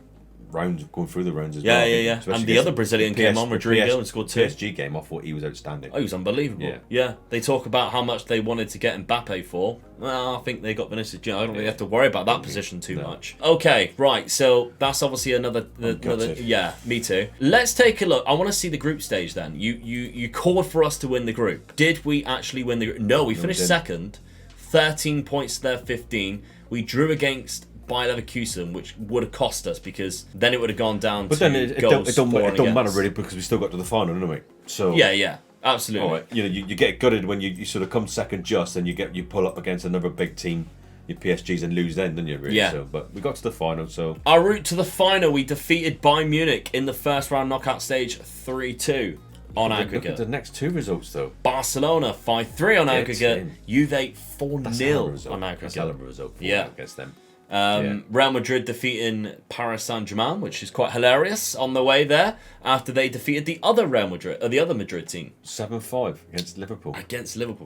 rounds going through the rounds as well. Yeah. And the other Brazilian came on, Rodrigo, and scored 2. PSG game, I thought he was outstanding. Oh, he was unbelievable. Yeah. They talk about how much they wanted to get Mbappe for. Well, I think they got Vinicius Jr. I don't really have to worry about that position too much. Okay, right. So that's obviously another. Yeah, me too. Let's take a look. I want to see the group stage then. You called for us to win the group. Did we actually win the group? No, we finished second. 13 points to their 15. We drew against Bayer Leverkusen, which would have cost us because then it would have gone down to goals. It don't matter really because we still got to the final, didn't we? So yeah, absolutely. All right, you get gutted when you sort of come second just, and you pull up against another big team, your PSGs, and lose then, didn't you? Really? Yeah. So, but we got to the final. So our route to the final, we defeated Bayern Munich in the first round knockout stage 3-2. On aggregate. Look at the next 2 results though. Barcelona 5-3 on aggregate. Juve 4-0 on aggregate. That's a hell of a result against them. Real Madrid defeating Paris Saint-Germain, which is quite hilarious on the way there after they defeated the other Madrid team. 7-5 against Liverpool.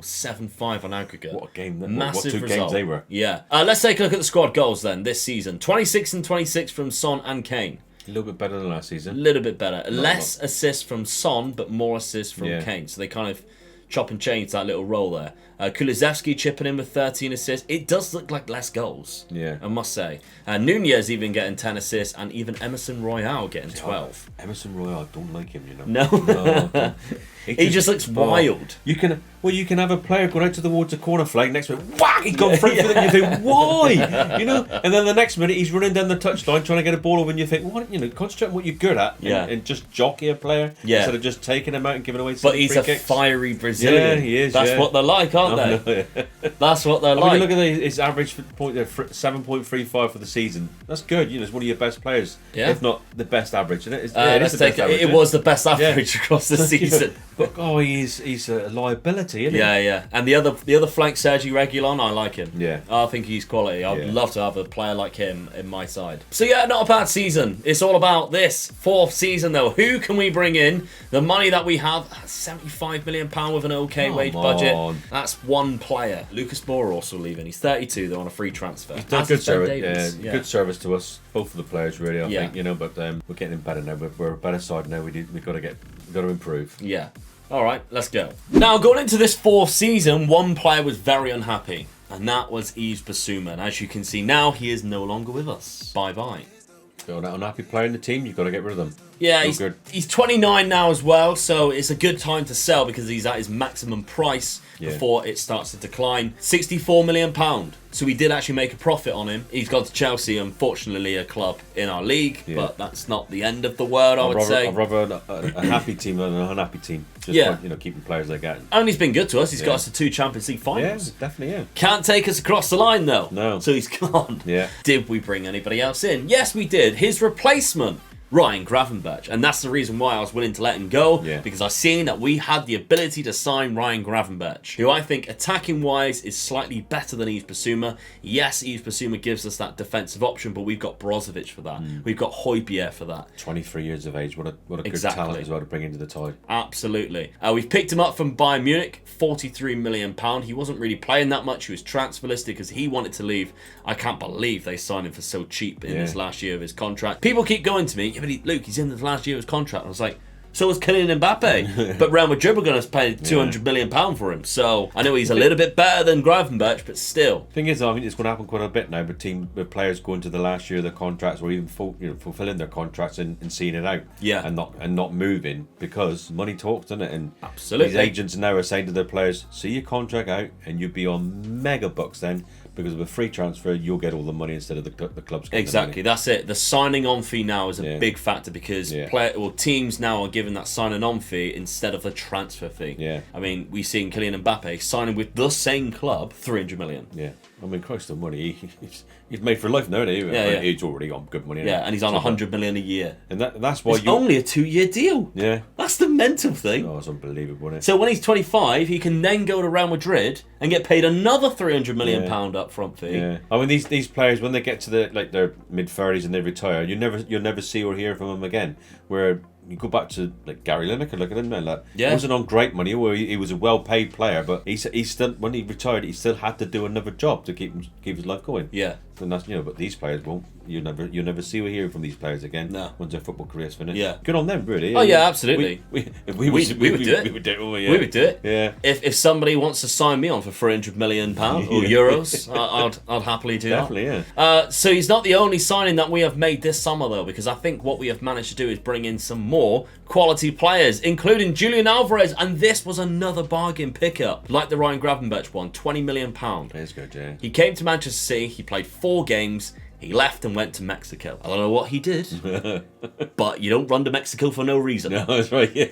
7-5 on aggregate. What a game! Massive what 2 result. games they were. Yeah. Let's take a look at the squad goals then this season. 26 and 26 from Son and Kane. A little bit better than last season. A little bit better. Less assists from Son, but more assists from Kane. So they kind of chop and change that little role there. Kulusevski chipping in with 13 assists. It does look like less goals, I must say. Nunez even getting 10 assists, and even Emerson Royale getting 12. Emerson Royale, I don't like him, you know. No. He just looks wild. You can have a player going out towards the corner flag, next minute, whack, he's gone through for them, you think, why? You know? And then the next minute he's running down the touchline trying to get a ball over, and you think, what? You know, concentrate on what you're good at, and just jockey a player instead of just taking him out and giving away some free kicks. But he's a fiery Brazilian. Yeah, he is. That's what they're like, aren't they? That's what they're like. Mean, look at his average point there, 7.35 for the season. That's good. You know, it's one of your best players, if not the best average. It was the best average across the season. But he's a liability, isn't he? Yeah. And the other flank, Sergi Reguilon, I like him. Yeah. I think he's quality. I'd love to have a player like him in my side. So yeah, not a bad season. It's all about this 4th season though. Who can we bring in? The money that we have, £75 million with an okay wage budget. That's one player. Lucas Moura also leaving. He's 32 though on a free transfer. He's done good service. Good service to us, both of the players really. I think, you know, but we're getting better now. We're a better side now. We've got to improve. Yeah. All right, let's go. Now, going into this 4th season, one player was very unhappy, and that was Yves Bissouma. And as you can see now, he is no longer with us. Bye-bye. Got an unhappy player in the team, you've got to get rid of them. Yeah, he's 29 now as well, so it's a good time to sell because he's at his maximum price before it starts to decline. £64 million. So we did actually make a profit on him. He's gone to Chelsea, unfortunately a club in our league, but that's not the end of the world, I would say. I'd rather a happy team than an unhappy team. Just keeping players they get. And he's been good to us. He's got us to 2 Champions League finals. Yeah, definitely, Can't take us across the line, though. No. So he's gone. Yeah. Did we bring anybody else in? Yes, we did. His replacement Ryan Gravenberch. And that's the reason why I was willing to let him go, because I seen that we had the ability to sign Ryan Gravenberch, who I think attacking-wise is slightly better than Yves Bissouma. Yes, Yves Bissouma gives us that defensive option, but we've got Brozovich for that. We've got Højbjerg for that. 23 years of age. What a good talent as well to bring into the tie. Absolutely. We've picked him up from Bayern Munich, £43 million. He wasn't really playing that much. He was transfer listed because he wanted to leave. I can't believe they signed him for so cheap in his last year of his contract. People keep going to me, yeah, but Luke, he's in the last year of his contract. I was like, so was Kylian Mbappe. But Real Madrid were going to pay £200 million for him. So I know he's a little bit better than Gravenberch, but still. Thing is, I think it's going to happen quite a bit now. With players going to the last year of their contracts, or even fulfilling their contracts and seeing it out, and not moving, because money talks, doesn't it? And absolutely, these agents now are saying to their players, "See your contract out, and you'll be on mega bucks then." Because of a free transfer, you'll get all the money instead of the clubs getting exactly. the money. That's it. The signing on fee now is a big factor because teams now are given that signing on fee instead of the transfer fee. Yeah. I mean, we've seen Kylian Mbappe signing with the same club, 300 million. Yeah. I mean, Christ of money, he's made for life now, isn't he? He's already on good money. Yeah, and he's on 100 million a year. And that's why it's only a 2-year deal. Yeah. That's the mental thing. Oh, it's unbelievable, isn't it? So when he's 25, he can then go to Real Madrid and get paid another £300 million upfront fee. Yeah. I mean, these players, when they get to their mid-30s and they retire, you'll never see or hear from them again. Where you go back to like Gary Lineker, look at him, man. He wasn't on great money, or he was a well-paid player, but he still, when he retired, he still had to do another job to keep his life going. Yeah. And that's, but these players won't. You'll never see or hear from these players again. No. Once their football career's finished. Yeah. Good on them, really. Oh yeah, absolutely. We would do it. We would do it. We would do it. Yeah. If somebody wants to sign me on for £300 million or euros, I'd happily do that. Definitely, yeah. So he's not the only signing that we have made this summer though, because I think what we have managed to do is bring in some more quality players, including Julian Alvarez, and this was another bargain pickup, like the Ryan Gravenberch one, £20 million. That's good, yeah. He came to Manchester City. He played 4 games. He left and went to Mexico. I don't know what he did, but you don't run to Mexico for no reason. No, that's right, yeah.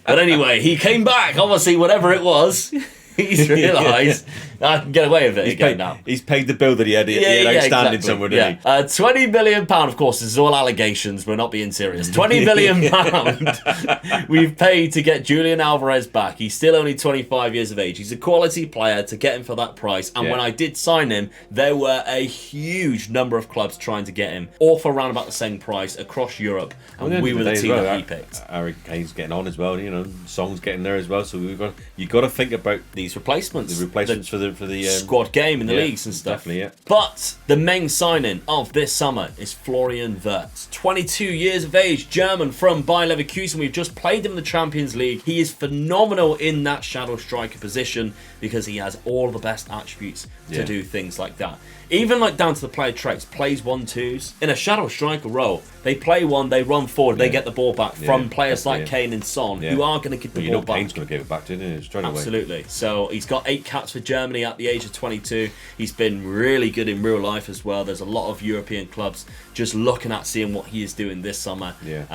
But anyway, he came back. Obviously, whatever it was, he's realised I can get away with it again now. He's paid the bill that he had outstanding somewhere, didn't he? £20 million, of course, this is all allegations. We're not being serious. £20 million we've paid to get Julian Alvarez back. He's still only 25 years of age. He's a quality player to get him for that price. And when I did sign him, there were a huge number of clubs trying to get him, all for around about the same price across Europe. And we were the team that he picked. Harry Kane's getting on as well. Song's getting there as well. So you've got to think about these replacements. The replacements for the squad game in the leagues and stuff. Definitely, yeah. But the main signing of this summer is Florian Vert. 22 years of age, German from Bayer Leverkusen. We've just played him in the Champions League. He is phenomenal in that shadow striker position because he has all the best attributes to do things like that. Even like down to the player traits, plays 1-2s. In a shadow striker role, they play one, they run forward, they get the ball back from players like Kane and Son, who are going to get the ball back. Kane's going to give it back to him straight away. Absolutely. So he's got 8 caps for Germany at the age of 22. He's been really good in real life as well. There's a lot of European clubs just looking at seeing what he is doing this summer.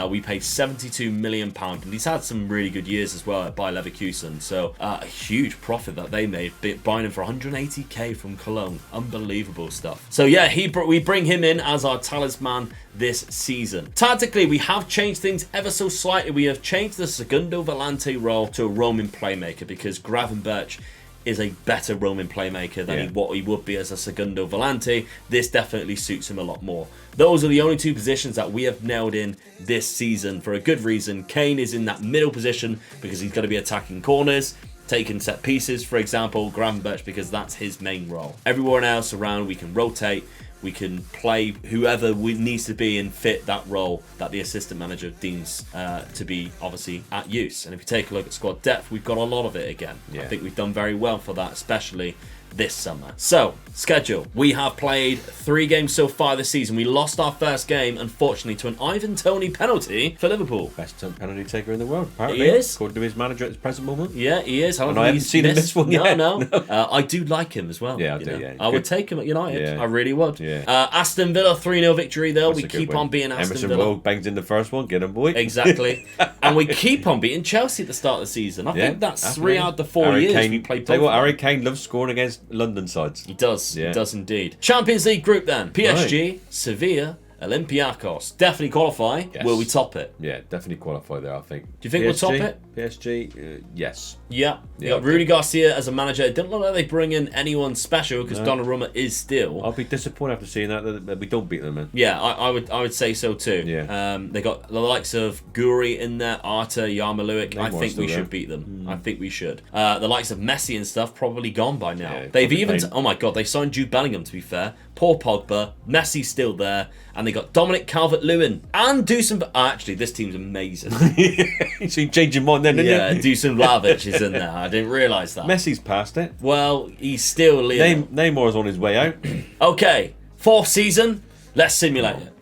We paid £72 million, and he's had some really good years as well at Bayer Leverkusen. So a huge profit that they made, buying him for 180k from Cologne. Unbelievable stuff. So yeah, we bring him in as our talisman this season. Tactically, we have changed things ever so slightly. We have changed the Segundo Volante role to a roaming playmaker because Gravenberch is a better roaming playmaker than what he would be as a Segundo Volante. This definitely suits him a lot more. Those are the only 2 positions that we have nailed in this season for a good reason. Kane is in that middle position because he's going to be attacking corners, taking set pieces, for example. Gravenberch because that's his main role. Everywhere else around, we can rotate. We can play whoever needs to be and fit that role that the assistant manager deems to be obviously at use. And if you take a look at squad depth, we've got a lot of it again. I think we've done very well for that, especially this summer. So, schedule. We have played 3 games so far this season. We lost our first game, unfortunately, to an Ivan Toney penalty for Liverpool. Best penalty taker in the world, apparently. He is. According to his manager at this present moment. Yeah, he is. I haven't seen him miss one yet. No. I do like him as well. Yeah, I do, yeah. I would take him at United. Yeah. I really would. Yeah. Aston Villa 3-0 victory though. That's we keep on beating Aston Emerson Villa. Rowe bangs in the first one. Get him, boy. Exactly. And we keep on beating Chelsea at the start of the season. I think that's 3 out of the 4 Harry years Kane, we played. Tell you what, Harry Kane loves scoring against London sides. He does. He does indeed. Champions League group then. PSG, Sevilla, Olympiacos. Definitely qualify. Yes. Will we top it? Yeah, definitely qualify there, I think. Do you think we'll top it? PSG, yes. Yeah. You got Rudy Garcia as a manager. It didn't look like they bring in anyone special because Donnarumma is still. I'll be disappointed after seeing that we don't beat them, man. Yeah, I would say so too. Yeah. They got the likes of Guri in there, Arta, Yarmolenko. I think we should beat them. I think we should. The likes of Messi and stuff probably gone by now. Yeah, They've even oh my god, they signed Jude Bellingham, to be fair. Poor Pogba. Messi's still there. And they got Dominic Calvert-Lewin and Dusan. Actually, this team's amazing. So you changed your mind then, didn't you? Dusan Vlahovic is in there. I didn't realise that. Messi's past it. Well, he's still Leo. Neymar's on his way out. Okay, 4th season. Let's simulate it.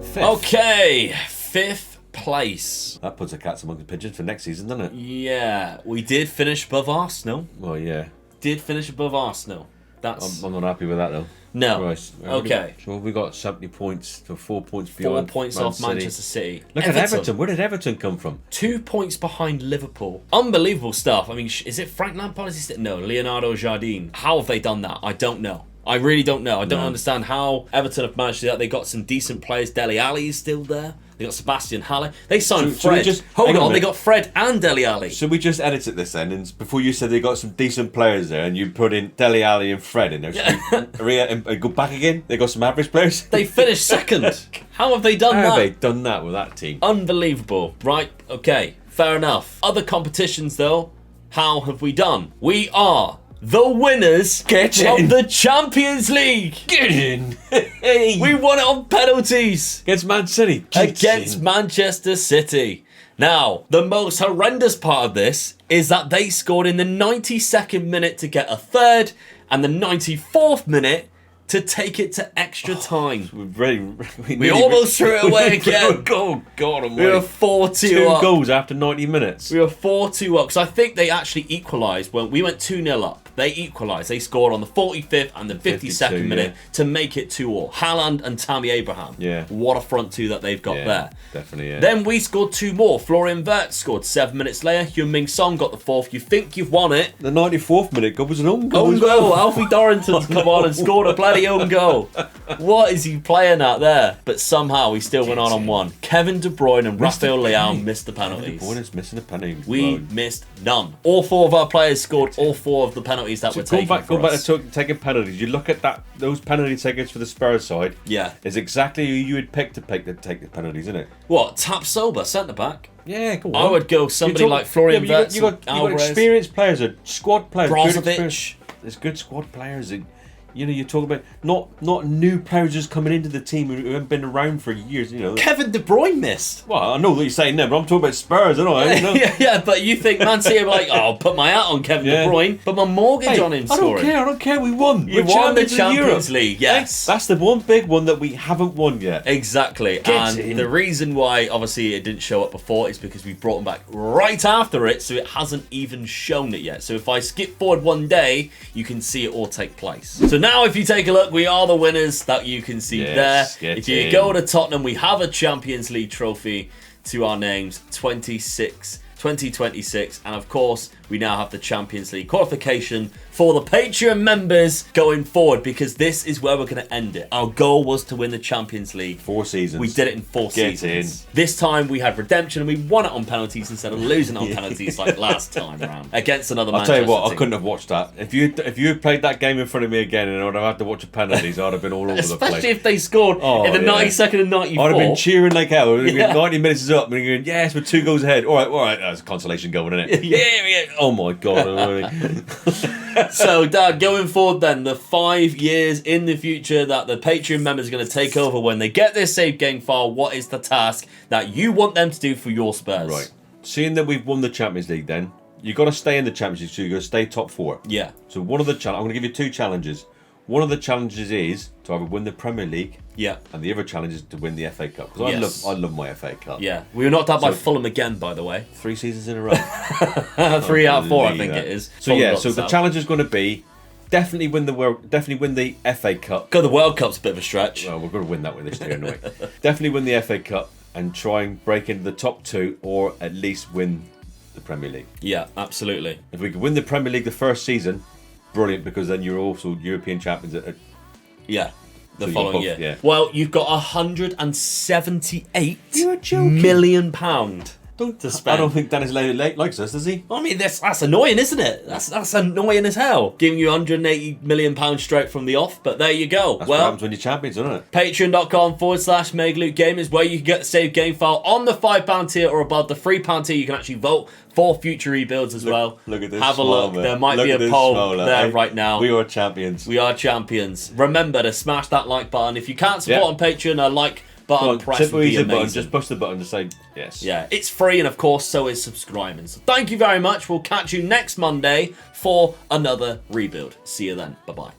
Fifth. Okay, 5th place. That puts a cats among the pigeons for next season, doesn't it? Yeah, we did finish above Arsenal. Well, yeah. Did finish above Arsenal. That's I'm not happy with that, though. no. Right. Okay. So we got 70 points, so 4 points 4 beyond. points off Manchester City. Look at Everton. Where did Everton come from? 2 points behind Liverpool. Unbelievable stuff. I mean, is it Frank Lampard? No, Leonardo Jardim. How have they done that? I don't know. I really don't know. I don't understand how Everton have managed to do that. They got some decent players. Dele Alli is still there. They got Sebastian Haller. They signed Fred. Hold on, they got Fred and Dele Alli. So we just edited this then, and before you said they got some decent players there, and you put in Dele Alli and Fred in there. And go back again. They got some average players. They finished second. How have they done that? How have they done that with that team? Unbelievable. Right, okay, fair enough. Other competitions though, how have we done? We are the winners of the Champions League. Get in. Hey. We won it on penalties. Against Man City. Against Manchester City. Now, the most horrendous part of this is that they scored in the 92nd minute to get a third and the 94th minute to take it to extra time. We almost threw it away again. Oh, God almighty. We were 4-2 up. 2 goals after 90 minutes. We were 4-2 up. Because I think they actually equalised when we went 2-0 up. They equalised. They scored on the 45th and the 52nd minute to make it 2-2. Haaland and Tammy Abraham. Yeah. What a front two that they've got there. Definitely, yeah. Then we scored 2 more. Florian Vert scored 7 minutes later. Heung-min Son got the 4th. You think you've won it. The 94th minute goal was an own goal. Own goal. Alfie Dorrington's come on and scored a bloody own goal. What is he playing at there? But somehow he still went on and won. Kevin De Bruyne and Rafael Leão missed the penalties. De Bruyne's missing a penalty. We missed none. All 4 of our players scored all 4 of the penalties that were taken. Go back to taking penalties. You look at that; those penalty takers for the Spurs side. Yeah, is exactly who you would pick to take the penalties, isn't it? What? Tap Sober, centre back. Yeah, go on. I would go somebody like Florian Vert. You got experienced players, squad players. Brozovich. There's good squad players. You know, you talk about not new players just coming into the team who haven't been around for years. You know, Kevin De Bruyne missed. Well, I know what you're saying there, but I'm talking about Spurs, aren't I? You know? yeah, but you think Man City are like, oh, I'll put my hat on Kevin De Bruyne, but my mortgage on him scoring. I don't care. We won. You won the Champions League, yes. That's the one big one that we haven't won yet. Exactly. And the reason why, obviously, it didn't show up before is because we brought him back right after it, so it hasn't even shown it yet. So if I skip forward one day, you can see it all take place. So now if you take a look, we are the winners that you can see there. If you go to Tottenham, we have a Champions League trophy to our names, 2026, and of course we now have the Champions League qualification for the Patreon members going forward, because this is where we're going to end it. Our goal was to win the Champions League. 4 seasons. We did it in 4 seasons. This time we had redemption and we won it on penalties instead of losing on penalties like last time around against another Manchester I'll tell you what, team. I couldn't have watched that. If you had played that game in front of me again and I would have had to watch the penalties, I'd have been all over the place. Especially if they scored in the 92nd and 94. I'd have been cheering like hell. 90 minutes is up and you're going, yes, we're 2 goals ahead. All right, that's a consolation goal, isn't it? yeah. Oh my God. So, Dad, going forward then, the 5 years in the future that the Patreon members are going to take over when they get their save game file, what is the task that you want them to do for your Spurs? Right. Seeing that we've won the Champions League then, you've got to stay in the Champions League, so you've got to stay top 4. Yeah. So one of the I'm going to give you 2 challenges. One of the challenges is to either win the Premier League, and the other challenge is to win the FA Cup. Because I love my FA Cup. Yeah, we were knocked out by Fulham again, by the way. 3 seasons in a row. 3 out of 4, I think it is. So so the challenge is going to be definitely win the FA Cup. God, the World Cup's a bit of a stretch. Well, we're going to win that one this year anyway. Definitely win the FA Cup and try and break into the top 2, or at least win the Premier League. Yeah, absolutely. If we could win the Premier League the first season, brilliant because then you're also European champions at Yeah. The So following both- year. yeah. Well, you've got £178 You're joking. million to spend. I don't think Dennis Lake likes us, does he? I mean, that's annoying, isn't it? That's annoying as hell. Giving you £180 million straight from the off, but there you go. That's what happens when you're champions, isn't it? Patreon.com/MegaLoot Gamers, where you can get the saved game file on the £5 tier or above. The £3 tier, you can actually vote for future rebuilds as well. Look at this. Have a look. Man. There might Look be at a this poll smaller, there eh? right now. We are champions. We are champions. Remember to smash that like button. If you can't support on Patreon, a like button press simple, would be easy amazing. button. Just push the button to say yes. Yeah, it's free, and of course, so is subscribing. So thank you very much. We'll catch you next Monday for another rebuild. See you then. Bye-bye.